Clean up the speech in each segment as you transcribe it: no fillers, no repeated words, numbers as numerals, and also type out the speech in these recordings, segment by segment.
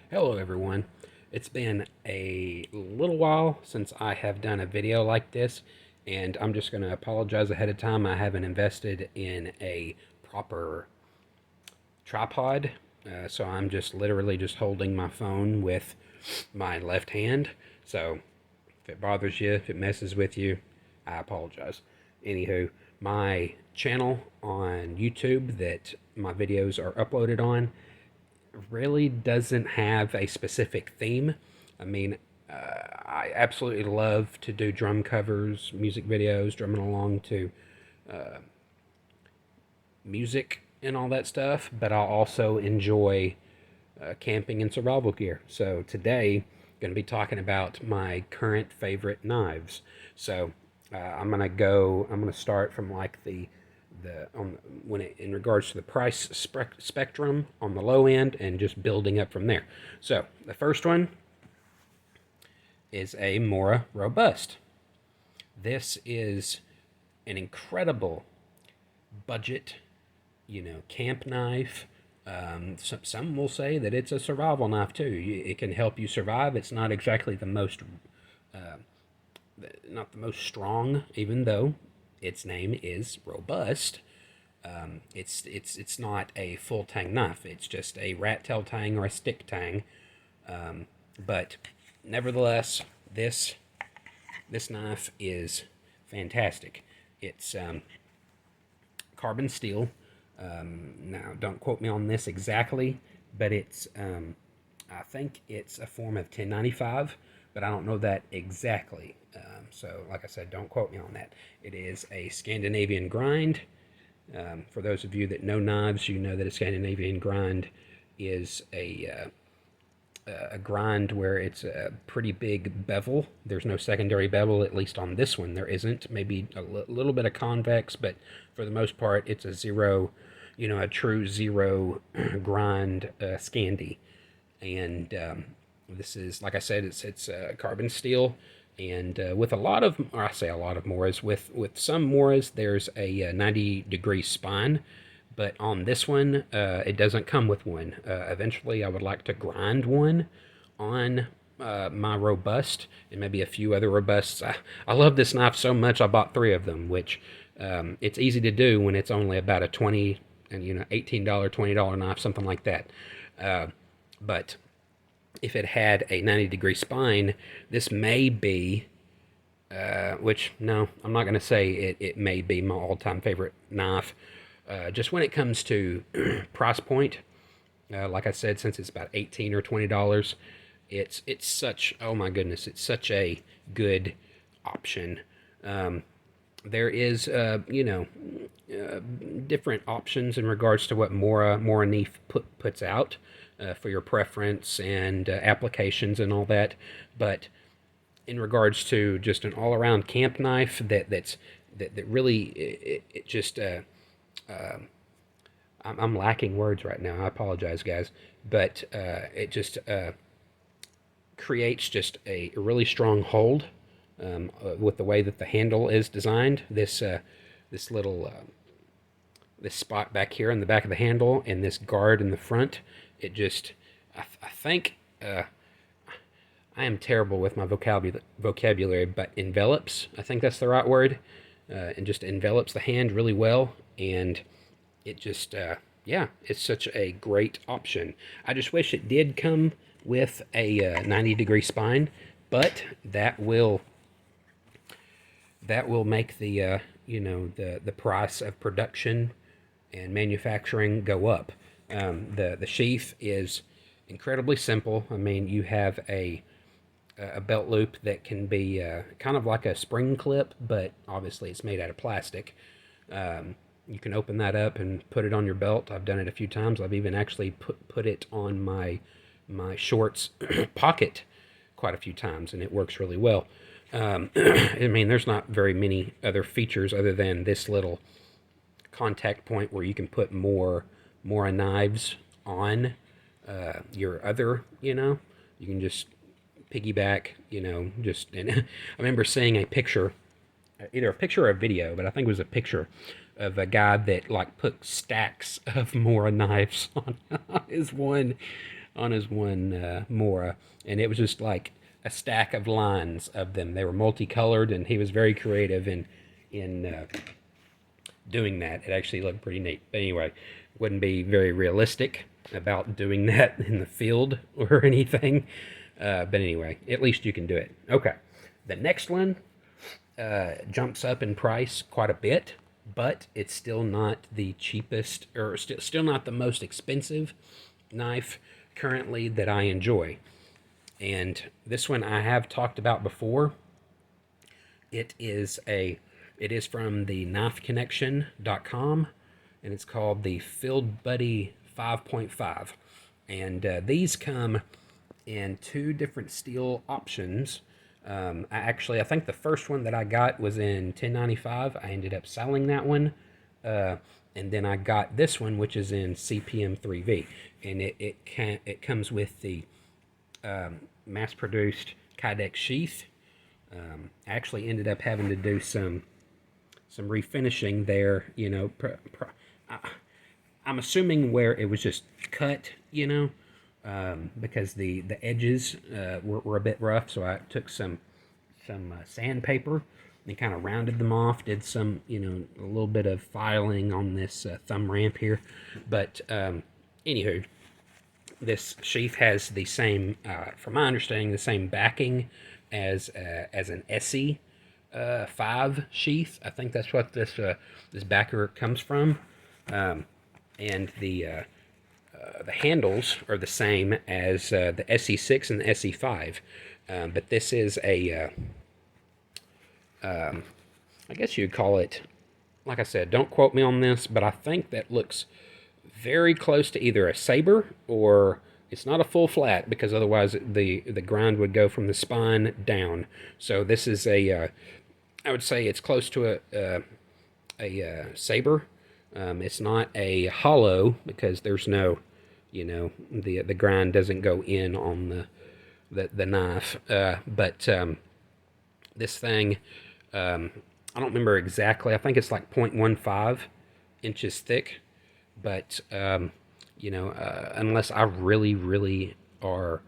Hello everyone. It's been a little while since I have done a video like this, and I'm just going to apologize ahead of time. I haven't invested in a proper tripod, so I'm just literally just holding my phone with my left hand. So if it bothers you, if it messes with you, I apologize. Anywho, my channel on YouTube that my videos are uploaded on really doesn't have a specific theme. I mean, I absolutely love to do drum covers, music videos, drumming along to music and all that stuff, but I'll also enjoy camping and survival gear. So today, I'm going to be talking about my current favorite knives. So I'm gonna start from like the on when it, in regards to the price spectrum on the low end and just building up from there. So the first one is a Mora Robust. This is an incredible budget, camp knife. Some will say that it's a survival knife too. It can help you survive. It's not exactly not the most strong, even though its name is robust. It's not a full tang knife. It's just a rat tail tang or a stick tang. But nevertheless, this knife is fantastic. It's carbon steel. Now, don't quote me on this exactly, but I think it's a form of 1095, but I don't know that exactly. So, like I said, don't quote me on that. It is a Scandinavian grind. For those of you that know knives, you know that a Scandinavian grind is a grind where it's a pretty big bevel. There's no secondary bevel, at least on this one. There isn't. Maybe a little bit of convex, but for the most part, it's a zero, a true zero grind Scandi. And this is, like I said, it's carbon steel. And with a lot of, or I say a lot of Moras, with some Moras, there's a 90-degree spine, but on this one, it doesn't come with one. Eventually, I would like to grind one on my Robust and maybe a few other Robusts. I love this knife so much, I bought three of them, which it's easy to do when it's only about a 20 and $18, $20 knife, something like that. But if it had a 90-degree spine, this may be, which no, I'm not going to say it may be my all-time favorite knife. Just when it comes to price point, like I said, since it's about $18 or $20, it's such, oh my goodness, it's such a good option. There is, different options in regards to what Mora Neef puts out for your preference and applications and all that. But in regards to just an all-around camp knife that really it just I'm lacking words right now. I apologize, guys, but it just creates just a really strong hold with the way that the handle is designed. This little this spot back here in the back of the handle and this guard in the front. It just I think I am terrible with my vocabulary, but envelops. I think that's the right word. And just envelops the hand really well, and it just yeah, it's such a great option. I just wish it did come with a 90-degree spine, but that will make the the price of production and manufacturing go up. The sheath is incredibly simple. I mean, you have a belt loop that can be kind of like a spring clip, but obviously it's made out of plastic. You can open that up and put it on your belt. I've done it a few times. I've even actually put it on my shorts pocket quite a few times, and it works really well. I mean, there's not very many other features other than this little contact point where you can put more knives on your other. You can just piggyback. Just and I remember seeing a picture, either a picture or a video, but I think it was a picture of a guy that like put stacks of Mora knives on his one on his one Mora, and it was just like a stack of lines of them. They were multicolored, and he was very creative in doing that. It actually looked pretty neat. But anyway, wouldn't be very realistic about doing that in the field or anything. But anyway, at least you can do it. Okay, the next one jumps up in price quite a bit, but it's still not the cheapest, or still not the most expensive knife currently that I enjoy. And this one I have talked about before. It is from the knifeconnection.com, and it's called the Field Buddy 5.5. And these come in two different steel options. I think the first one that I got was in 1095. I ended up selling that one. And then I got this one, which is in CPM 3V. And it comes with the mass-produced Kydex sheath. I actually ended up having to do some refinishing there, I'm assuming where it was just cut, because the edges were a bit rough, so I took some sandpaper and kind of rounded them off, did some, a little bit of filing on this thumb ramp here. But anywho, this sheath has the same, from my understanding, the same backing as an SE 5 sheath. I think that's what this backer comes from. And the handles are the same as the SE6 and the SE5. But this is I guess you'd call it, like I said, don't quote me on this, but I think that looks very close to either a saber, or it's not a full flat, because otherwise the grind would go from the spine down. So this is I would say it's close to a saber. It's not a hollow, because there's no, the grind doesn't go in on the knife. But this thing, I don't remember exactly. I think it's like 0.15 inches thick. But, unless I really, really are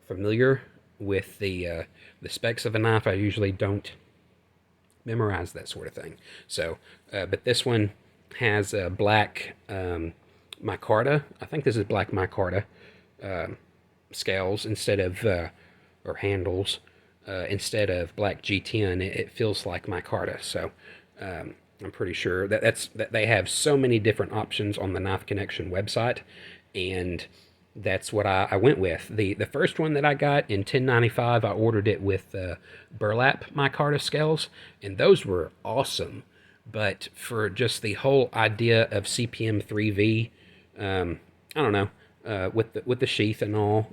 familiar with the specs of a knife, I usually don't memorize that sort of thing. So, but this one has a black micarta. I think this is black micarta scales instead of, or handles, instead of black G10. It feels like micarta. So, I'm pretty sure that they have so many different options on the Knife Connection website, and that's what I went with. The first one that I got in 1095, I ordered it with burlap micarta scales, and those were awesome. But for just the whole idea of CPM 3V, I don't know, with the sheath and all,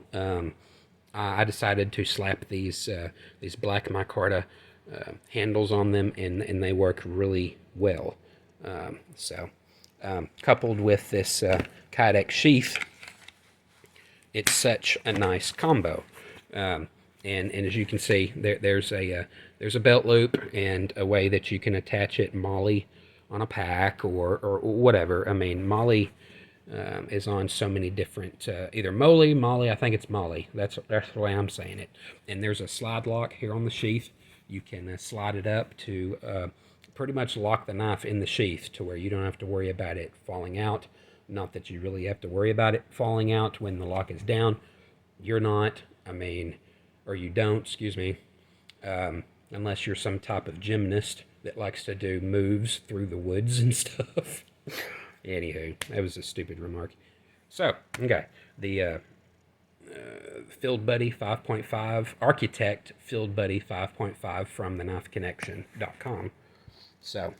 I decided to slap these black micarta handles on them, and they work really well. Coupled with this Kydex sheath, it's such a nice combo. And as you can see, there's a belt loop and a way that you can attach it molly on a pack or whatever. I mean, molly is on so many different, either molly, I think it's molly. That's the way I'm saying it. And there's a slide lock here on the sheath. You can slide it up to pretty much lock the knife in the sheath to where you don't have to worry about it falling out. Not that you really have to worry about it falling out when the lock is down. You're not, or you don't, excuse me, unless you're some type of gymnast that likes to do moves through the woods and stuff. Anywho, that was a stupid remark. So, okay, the Field Buddy 5.5, Architect Field Buddy 5.5 from the knifeconnection.com. So,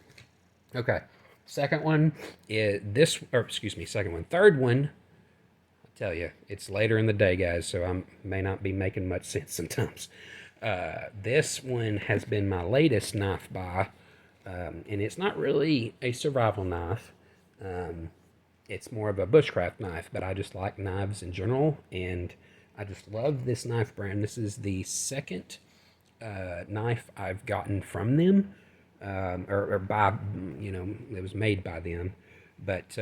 okay. Second one is third one, I tell you, it's later in the day, guys, so I may not be making much sense sometimes. This one has been my latest knife buy, and it's not really a survival knife. It's more of a bushcraft knife, but I just like knives in general, and I just love this knife brand. This is the second knife I've gotten from them, or by, it was made by them. But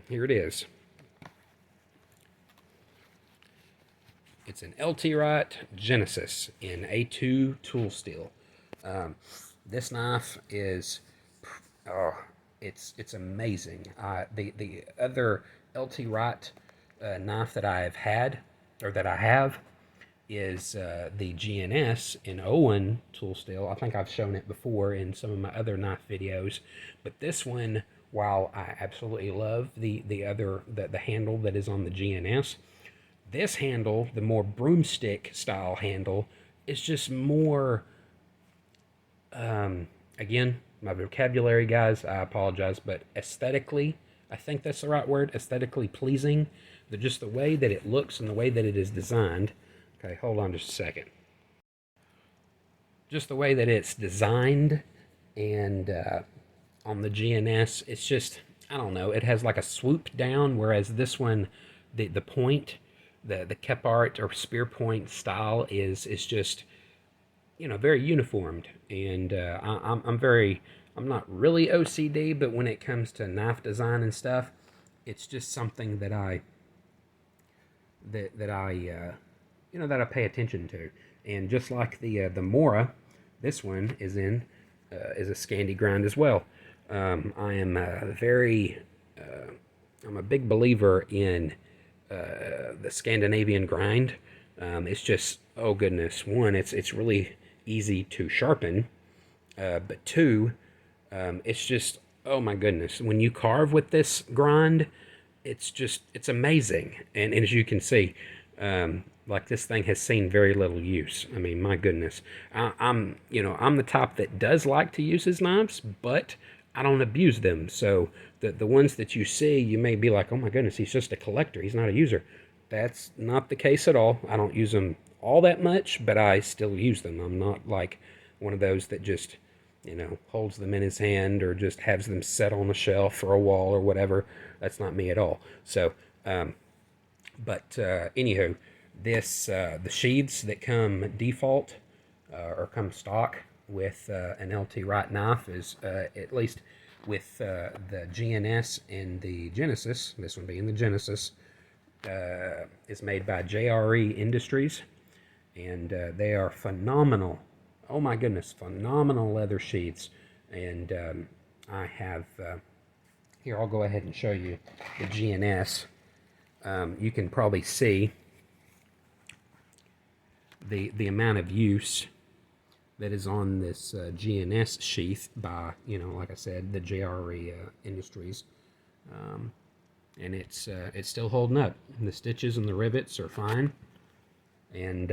here it is. It's an LT Wright Genesis in A2 tool steel. This knife is, oh, it's amazing. The other LT Wright knife that I have had, or that I have, is the GNS in Owen tool steel. I think I've shown it before in some of my other knife videos, but this one, while I absolutely love the handle that is on the GNS, this handle, the more broomstick style handle, is just more, again, my vocabulary, guys, I apologize, but aesthetically, I think that's the right word, aesthetically pleasing. Just the way that it looks and the way that it is designed. Okay, hold on just a second. Just the way that it's designed, and on the GNS, it's just, I don't know, it has like a swoop down, whereas this one, the point, the Kepart or spear point style is just, very uniformed. And I'm not really OCD, but when it comes to knife design and stuff, it's just something that I that I pay attention to. And just like the Mora, this one is a Scandi grind as well. I am I'm a big believer in the Scandinavian grind. It's just, oh goodness, one, it's really easy to sharpen, but two, it's just, oh my goodness, when you carve with this grind, it's amazing. And as you can see, like, this thing has seen very little use. I mean, my goodness, I'm the type that does like to use his knives, but I don't abuse them. So the ones that you see, you may be like, oh my goodness, he's just a collector, he's not a user. That's not the case at all. I don't use them all that much, but I still use them. I'm not like one of those that just, holds them in his hand or just has them set on a shelf or a wall or whatever. That's not me at all. So, anywho, the sheaths that come default or come stock with an LT Wright knife is, at least with the GNS and the Genesis, this one being the Genesis, is made by JRE Industries, and they are phenomenal. Oh my goodness, phenomenal leather sheaths. And I have, here, I'll go ahead and show you the GNS. You can probably see the amount of use that is on this GNS sheath by, like I said, the JRE Industries. And it's still holding up. The stitches and the rivets are fine. And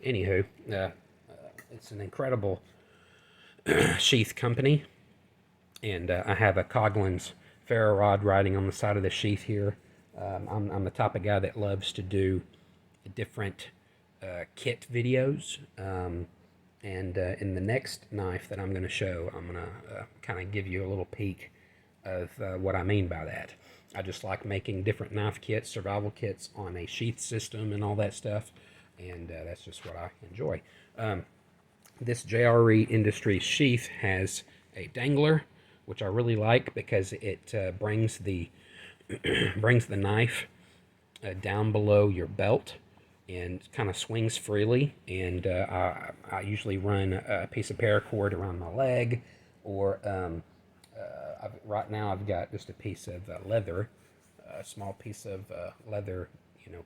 anywho, it's an incredible sheath company. And I have a Coghlan's ferro rod riding on the side of the sheath here. I'm the type of guy that loves to do different kit videos. And in the next knife that I'm going to show, I'm going to kind of give you a little peek of what I mean by that. I just like making different knife kits, survival kits on a sheath system and all that stuff. And that's just what I enjoy. This JRE Industries sheath has a dangler, which I really like because it brings the brings the knife down below your belt and kind of swings freely. And I usually run a piece of paracord around my leg, or right now I've got just a piece of leather, a small piece of leather,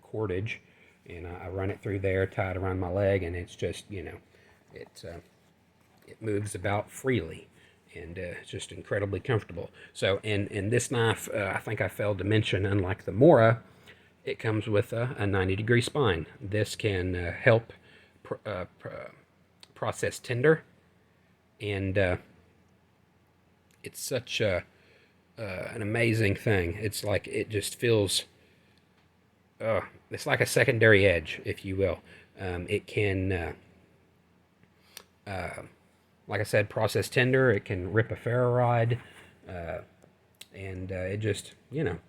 cordage, and I run it through there, tie it around my leg, and it's just, it moves about freely, and it's just incredibly comfortable. So, in this knife, I think I failed to mention, unlike the Mora, it comes with a 90-degree spine. This can help process tinder, and it's such an amazing thing. It's like, it just feels, it's like a secondary edge, if you will. It can, like I said, process tinder. It can rip a ferro rod, and it just, it's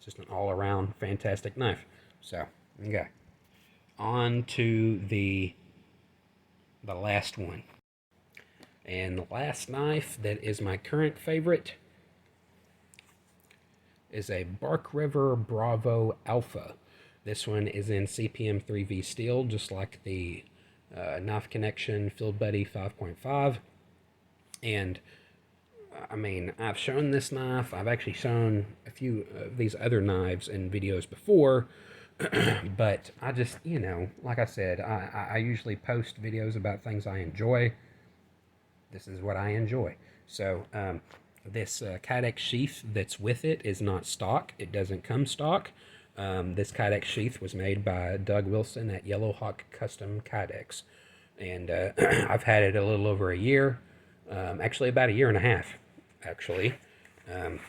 just an all-around fantastic knife. So, okay, on to the last one. And the last knife that is my current favorite is a Bark River Bravo Alpha. This one is in CPM 3V steel, just like the Knife Connection Field Buddy 5.5. And I mean, I've shown this knife. I've actually shown a few of these other knives in videos before, but I just, you know, like I said, I usually post videos about things I enjoy. This is what I enjoy. So this Kydex sheath that's with it is not stock. It doesn't come stock. This Kydex sheath was made by Doug Wilson at Yellow Hawk Custom Kydex. And I've had it a little over a year. Actually about a year and a half, actually. And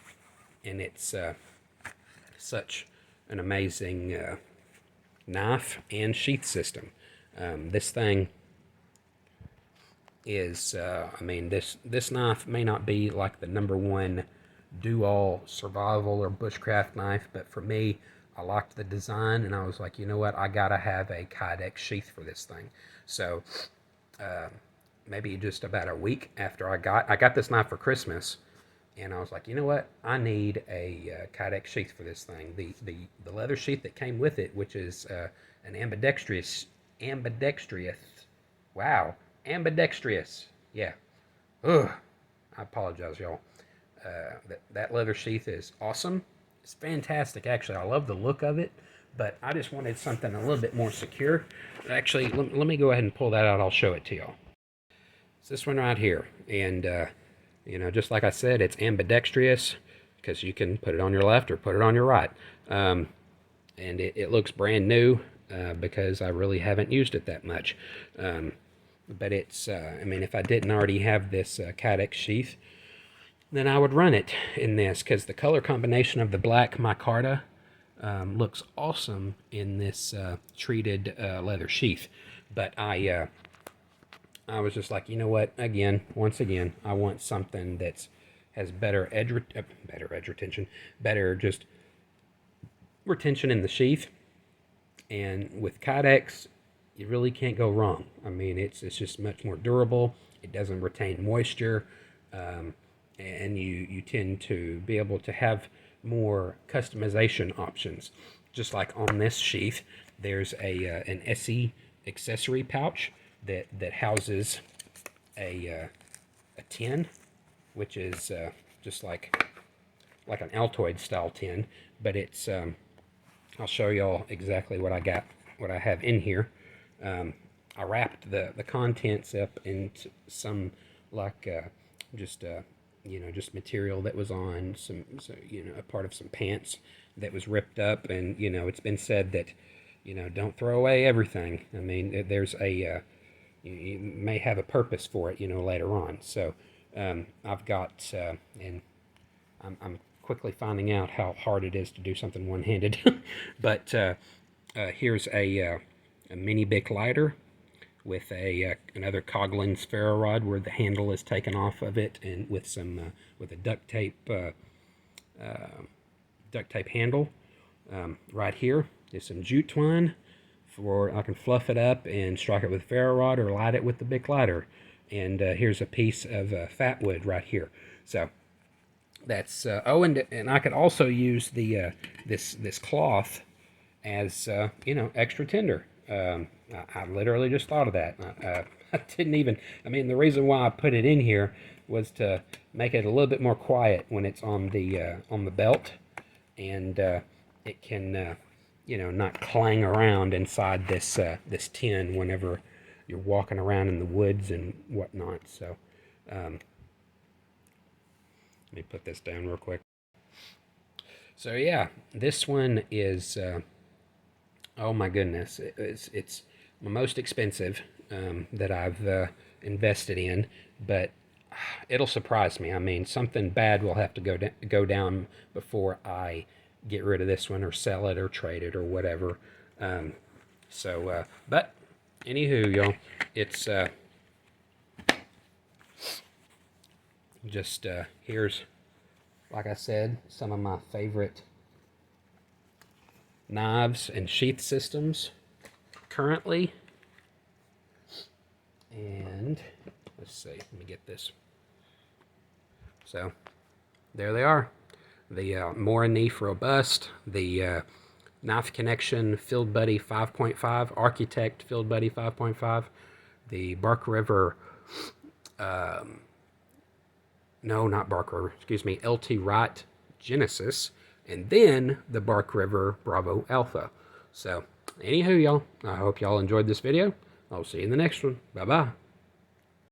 it's such an amazing knife and sheath system. This thing is, I mean, this knife may not be like the #1 do-all survival or bushcraft knife, but for me, I liked the design, and I was like, you know what, I gotta have a Kydex sheath for this thing. So maybe just about a week after I got this knife for Christmas, and I was like, you know what, I need a Kydex sheath for this thing. The leather sheath that came with it, which is an ambidextrous, wow, ambidextrous, yeah. Ugh, I apologize, y'all. That leather sheath is awesome. It's fantastic, actually. I love the look of it, but I just wanted something a little bit more secure. Actually, let me go ahead and pull that out. I'll show it to y'all. It's this one right here, and you know, just like I said, it's ambidextrous because you can put it on your left or put it on your right, and it looks brand new because I really haven't used it that much. But it's, I mean, if I didn't already have this Kydex sheath, then I would run it in this because the color combination of the black micarta looks awesome in this treated leather sheath. But I was just like, you know what? Once again, I want something that's has better edge retention, better just retention in the sheath. And with Kydex, you really can't go wrong. I mean, it's just much more durable. It doesn't retain moisture, and you tend to be able to have more customization options. Just like on this sheath, there's an SE accessory pouch that houses a tin, which is just like an Altoid style tin, but it's I'll show y'all exactly what I have in here. I wrapped the contents up into some like just you know, just material that was on you know, a part of some pants that was ripped up, and you know, it's been said that, you know, don't throw away everything. I mean, there's you may have a purpose for it, you know, later on. So I've got and I'm quickly finding out how hard it is to do something one-handed. But here's a mini Bic lighter with another Coghlan's ferro rod where the handle is taken off of it, and with some with a duct tape handle. Right here is some jute twine for I can fluff it up and strike it with ferro rod or light it with the Bic lighter. And here's a piece of fat wood right here. So that's and I could also use the this cloth as you know, extra tender. I literally just thought of that. I didn't even. I mean, the reason why I put it in here was to make it a little bit more quiet when it's on the belt, and it can you know, not clang around inside this this tin whenever you're walking around in the woods and whatnot. So let me put this down real quick. So yeah, this one is oh my goodness, it's my most expensive that I've invested in, but it'll surprise me. I mean, something bad will have to go down before I get rid of this one or sell it or trade it or whatever. But anywho, y'all, it's just here's, like I said, some of my favorite knives and sheath systems currently. And let's see, let me get this. So there they are. the Moraneef Robust, the Knife Connection Field Buddy 5.5, Architect Field Buddy 5.5, the Bark River, no, not Bark River, excuse me, LT Wright Genesis, and then the Bark River Bravo Alpha. So, anywho, y'all, I hope y'all enjoyed this video. I'll see you in the next one. Bye-bye.